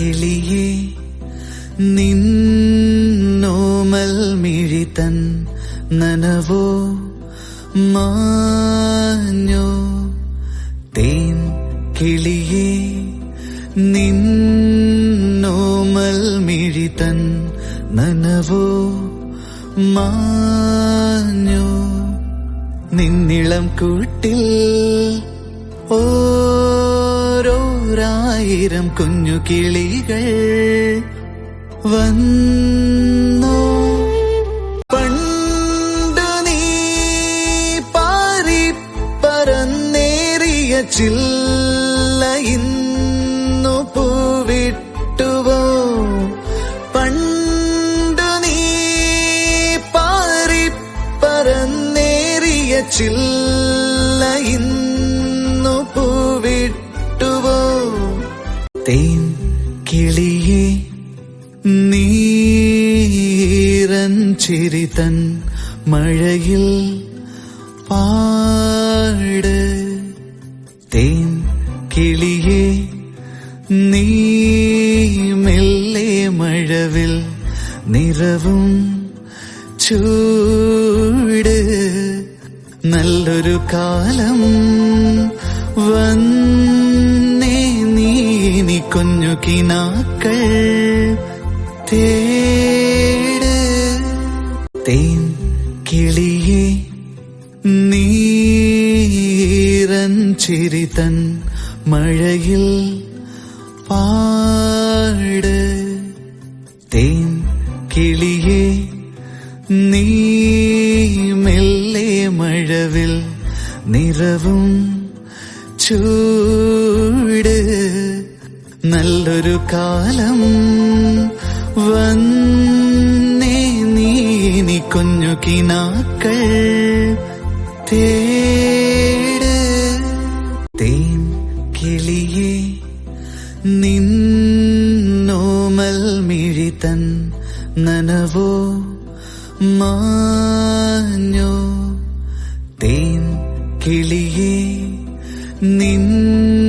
കിളിയേ നിന്നോമൽ മിഴിതൻ നനവോ മാഞ്ഞോ തേൻ കിളിയേ നിന്നോമൽ മിഴിതൻ നനവോ മാഞ്ഞോ നിന്നിളം കൂട്ടിൽ ഓരോരായിരം കുഞ്ഞു കിളികൾ വന്നോ പണ്ടു നീ പാറി പറന്നേറിയ ചില്ല ഇന്നു പൂവിട്ടുവോ പണ്ടു നീ പാറി പറന്നേറിയ ചില്ല ഇന്നു പൂവിട്ടുവോ തേൻ കിളിയേ നീരൻ ചിരിതൻ മഴയിൽ പാട് തേൻ കിളിയേ നീ മെല്ലെ മഴവിൽ നിറവും ചൂട് നല്ലൊരു കാലം വന്നേ നീ കുഞ്ഞു കിനാക്കൾ തേട് തേൻ കിളിയേ നീരൻ ചിരിതൻ മഴയിൽ പാട് തേൻ കിളിയേ നീ മെല്ലെ മഴവിൽ നിറവും ചൂട് നല്ലൊരു കാലം വന്നേ നീ കുഞ്ഞു കിനാക്കൾ തേട് തേൻ കിളിയേ നിന്നോമൽ മിഴിതൻ നനവോ മാഞ്ഞോ തേൻ കിളിയേ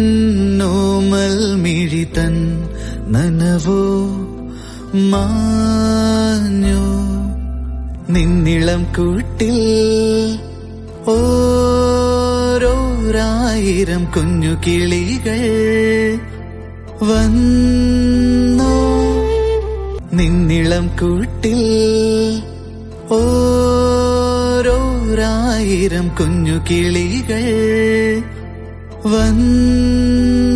നിന്നോമൽ മിഴിതൻ നനവോ മാഞ്ഞോ നിന്നിളം കൂട്ടിൽ ഓരോരായിരം കുഞ്ഞു കിളികൾ വന്നോ നിന്നിളം കൂട്ടിൽ ഓരോരായിരം കുഞ്ഞു കിളികൾ വന്നോ